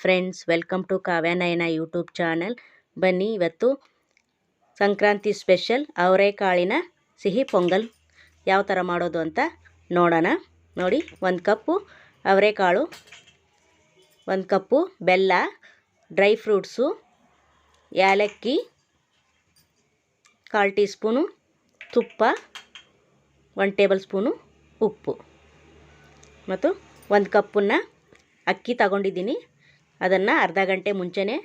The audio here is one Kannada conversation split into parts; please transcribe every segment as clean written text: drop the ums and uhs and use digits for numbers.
Friends, welcome to Kavyanayana YouTube channel. ಬನ್ನಿ, ಇವತ್ತು ಸಂಕ್ರಾಂತಿ ಸ್ಪೆಷಲ್ ಅವರೆಕಾಳಿನ ಸಿಹಿ ಪೊಂಗಲ್ ಯಾವ ಥರ ಮಾಡೋದು ಅಂತ ನೋಡೋಣ. ನೋಡಿ, 1 ಕಪ್ಪು ಅವರೆಕಾಳು, 1 ಕಪ್ಪು ಬೆಲ್ಲ, ಡ್ರೈ ಫ್ರೂಟ್ಸು, ಏಲಕ್ಕಿ, 1/4 ಟೀ ಸ್ಪೂನು ತುಪ್ಪ, 1 ಟೇಬಲ್ ಸ್ಪೂನು ಉಪ್ಪು ಮತ್ತು 1 ಕಪ್ಪನ್ನು ಅಕ್ಕಿ ತಗೊಂಡಿದ್ದೀನಿ. ಅದನ್ನು ಅರ್ಧ ಗಂಟೆ ಮುಂಚೆನೇ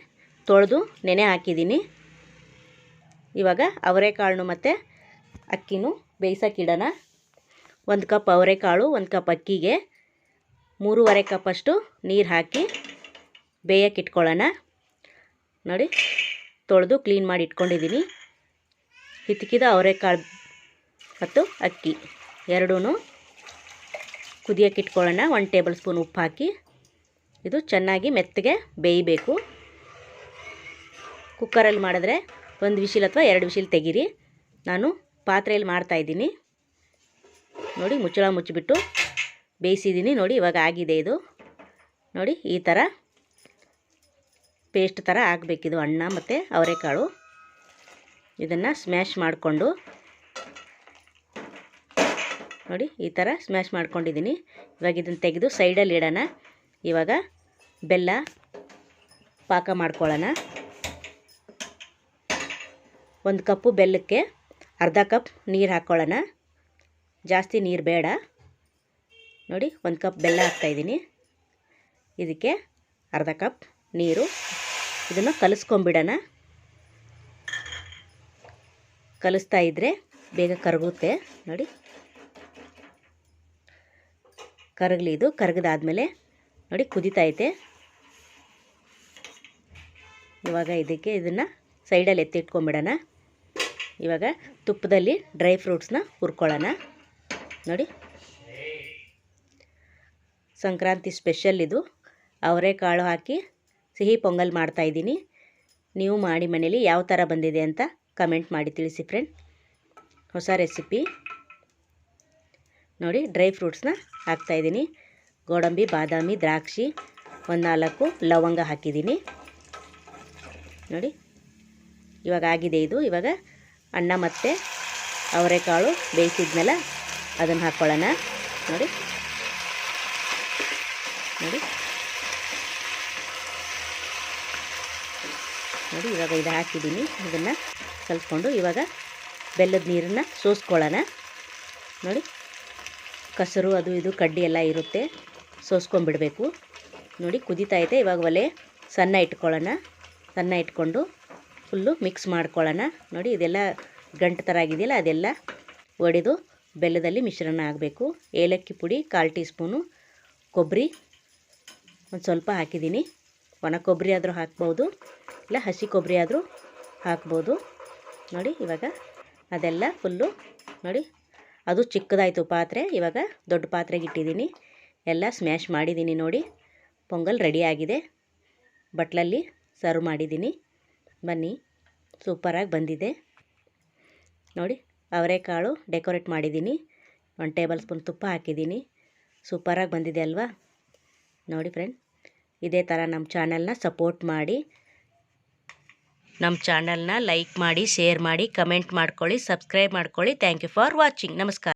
ತೊಳೆದು ನೆನೆ ಹಾಕಿದ್ದೀನಿ. ಇವಾಗ ಅವರೆಕಾಳನ್ನು ಮತ್ತು ಅಕ್ಕಿನೂ ಬೇಯಿಸೋಕ್ಕಿಡೋಣ. 1 ಕಪ್ ಅವರೆಕಾಳು, 1 ಕಪ್ ಅಕ್ಕಿಗೆ 3.5 ಕಪ್ಪಷ್ಟು ನೀರು ಹಾಕಿ ಬೇಯಕ್ಕಿಟ್ಕೊಳ್ಳೋಣ. ನೋಡಿ, ತೊಳೆದು ಕ್ಲೀನ್ ಮಾಡಿ ಇಟ್ಕೊಂಡಿದ್ದೀನಿ. ಹಿತಕಿದ ಅವರೆಕಾಳು ಮತ್ತು ಅಕ್ಕಿ ಎರಡೂ ಕುದಿಯೋಕ್ಕಿಟ್ಕೊಳ್ಳೋಣ. 1 ಟೇಬಲ್ ಸ್ಪೂನ್ ಉಪ್ಪು ಹಾಕಿ ಇದು ಚೆನ್ನಾಗಿ ಮೆತ್ತಗೆ ಬೇಯಬೇಕು. ಕುಕ್ಕರಲ್ಲಿ ಮಾಡಿದ್ರೆ 1 ವಿಶಿಲ್ ಅಥವಾ 2 ವಿಶಿಲ್ ತೆಗೀರಿ. ನಾನು ಪಾತ್ರೆಯಲ್ಲಿ ಮಾಡ್ತಾಯಿದ್ದೀನಿ. ನೋಡಿ, ಮುಚ್ಚಳ ಮುಚ್ಚಿಬಿಟ್ಟು ಬೇಯಿಸಿದ್ದೀನಿ. ನೋಡಿ, ಇವಾಗ ಆಗಿದೆ ಇದು. ನೋಡಿ, ಈ ಥರ ಪೇಸ್ಟ್ ಥರ ಆಗಬೇಕಿದು ಅನ್ನ ಮತ್ತು ಅವರೆಕಾಳು. ಇದನ್ನು ಸ್ಮ್ಯಾಶ್ ಮಾಡಿಕೊಂಡು ನೋಡಿ, ಈ ಥರ ಸ್ಮ್ಯಾಶ್ ಮಾಡ್ಕೊಂಡಿದ್ದೀನಿ. ಇವಾಗ ಇದನ್ನು ತೆಗೆದು ಸೈಡಲ್ಲಿ ಇಡೋಣ. ಇವಾಗ ಬೆಲ್ಲ ಪಾಕ ಮಾಡ್ಕೊಳ್ಳೋಣ. 1 ಕಪ್ಪು ಬೆಲ್ಲಕ್ಕೆ ಅರ್ಧ ಕಪ್ ನೀರು ಹಾಕ್ಕೊಳ್ಳೋಣ. ಜಾಸ್ತಿ ನೀರು ಬೇಡ. ನೋಡಿ, 1 ಕಪ್ ಬೆಲ್ಲ ಹಾಕ್ತಾಯಿದ್ದೀನಿ. ಇದಕ್ಕೆ ಅರ್ಧ ಕಪ್ ನೀರು. ಇದನ್ನು ಕಲಿಸ್ಕೊಂಬಿಡೋಣ. ಕಲಿಸ್ತಾ ಇದ್ದರೆ ಬೇಗ ಕರಗುತ್ತೆ. ನೋಡಿ, ಕರಗಲಿ. ಇದು ಕರಗದಾದ್ಮೇಲೆ ನೋಡಿ ಕುದಿತೈತೆ. ಇವಾಗ ಇದನ್ನು ಸೈಡಲ್ಲಿ ಎತ್ತಿಟ್ಕೊಂಬಿಡೋಣ. ಇವಾಗ ತುಪ್ಪದಲ್ಲಿ ಡ್ರೈ ಫ್ರೂಟ್ಸ್ನ ಹುರ್ಕೊಳ್ಳೋಣ. ನೋಡಿ, ಸಂಕ್ರಾಂತಿ ಸ್ಪೆಷಲ್ ಇದು. ಅವರೆಕಾಳು ಹಾಕಿ ಸಿಹಿ ಪೊಂಗಲ್ ಮಾಡ್ತಾಯಿದ್ದೀನಿ. ನೀವು ಮಾಡಿ ಮನೇಲಿ ಯಾವ ಥರ ಬಂದಿದೆ ಅಂತ ಕಮೆಂಟ್ ಮಾಡಿ ತಿಳಿಸಿ ಫ್ರೆಂಡ್. ಹೊಸ ರೆಸಿಪಿ. ನೋಡಿ, ಡ್ರೈ ಫ್ರೂಟ್ಸ್ನ ಹಾಕ್ತಾಯಿದ್ದೀನಿ. ಗೋಡಂಬಿ, ಬಾದಾಮಿ, ದ್ರಾಕ್ಷಿ, 4 ಲವಂಗ ಹಾಕಿದ್ದೀನಿ. ನೋಡಿ, ಇವಾಗ ಆಗಿದೆ ಇದು. ಇವಾಗ ಅನ್ನ ಮತ್ತು ಅವರೆಕಾಳು ಬೇಯಿಸಿದ್ಮೇಲೆ ಅದನ್ನು ಹಾಕ್ಕೊಳ್ಳೋಣ. ನೋಡಿ ನೋಡಿ ನೋಡಿ ಇವಾಗ ಇದು ಹಾಕಿದ್ದೀನಿ. ಇದನ್ನು ಕಲಿಸ್ಕೊಂಡು ಇವಾಗ ಬೆಲ್ಲದ ನೀರನ್ನು ಸೋಸ್ಕೊಳ್ಳೋಣ. ನೋಡಿ, ಕಸರು ಅದು ಇದು ಕಡ್ಡಿ ಎಲ್ಲ ಇರುತ್ತೆ, ಸೋಸ್ಕೊಂಡ್ಬಿಡಬೇಕು. ನೋಡಿ, ಕುದೀತಾ ಇದೆ. ಇವಾಗ ಒಲೆ ಸಣ್ಣ ಇಟ್ಕೊಳ್ಳೋಣ. ಸಣ್ಣ ಇಟ್ಕೊಂಡು ಫುಲ್ಲು ಮಿಕ್ಸ್ ಮಾಡ್ಕೊಳ್ಳೋಣ. ನೋಡಿ, ಇದೆಲ್ಲ ಗಂಟು ಥರ ಆಗಿದೆಯಲ್ಲ, ಅದೆಲ್ಲ ಒಡೆದು ಬೆಲ್ಲದಲ್ಲಿ ಮಿಶ್ರಣ ಆಗಬೇಕು. ಏಲಕ್ಕಿ ಪುಡಿ 1/4 ಟೀ ಸ್ಪೂನು, ಕೊಬ್ಬರಿ ಒಂದು ಸ್ವಲ್ಪ ಹಾಕಿದ್ದೀನಿ. ಒಣ ಕೊಬ್ಬರಿ ಆದರೂ ಹಾಕ್ಬೋದು, ಇಲ್ಲ ಹಸಿ ಕೊಬ್ಬರಿ ಆದರೂ ಹಾಕ್ಬೋದು. ನೋಡಿ, ಇವಾಗ ಅದೆಲ್ಲ ಫುಲ್ಲು ನೋಡಿ, ಅದು ಚಿಕ್ಕದಾಯಿತು ಪಾತ್ರೆ. ಇವಾಗ ದೊಡ್ಡ ಪಾತ್ರೆಗೆ ಇಟ್ಟಿದ್ದೀನಿ. ಎಲ್ಲ ಸ್ಮ್ಯಾಶ್ ಮಾಡಿದ್ದೀನಿ. ನೋಡಿ, ಪೊಂಗಲ್ ರೆಡಿಯಾಗಿದೆ. ಬಟ್ಲಲ್ಲಿ ಸರ್ವ್ ಮಾಡಿದ್ದೀನಿ. ಬನ್ನಿ, ಸೂಪರಾಗಿ ಬಂದಿದೆ. ನೋಡಿ, ಅವರೆಕಾಳು ಡೆಕೋರೇಟ್ ಮಾಡಿದ್ದೀನಿ. 1 ಟೇಬಲ್ ಸ್ಪೂನ್ ತುಪ್ಪ ಹಾಕಿದ್ದೀನಿ. ಸೂಪರಾಗಿ ಬಂದಿದೆ ಅಲ್ವಾ? ನೋಡಿ ಫ್ರೆಂಡ್, ಇದೇ ಥರ ನಮ್ಮ ಚಾನಲ್ನ ಸಪೋರ್ಟ್ ಮಾಡಿ. ನಮ್ಮ ಚಾನಲ್ನ ಲೈಕ್ ಮಾಡಿ, ಶೇರ್ ಮಾಡಿ, ಕಮೆಂಟ್ ಮಾಡ್ಕೊಳ್ಳಿ, ಸಬ್ಸ್ಕ್ರೈಬ್ ಮಾಡ್ಕೊಳ್ಳಿ. Thank you for watching. ನಮಸ್ಕಾರ.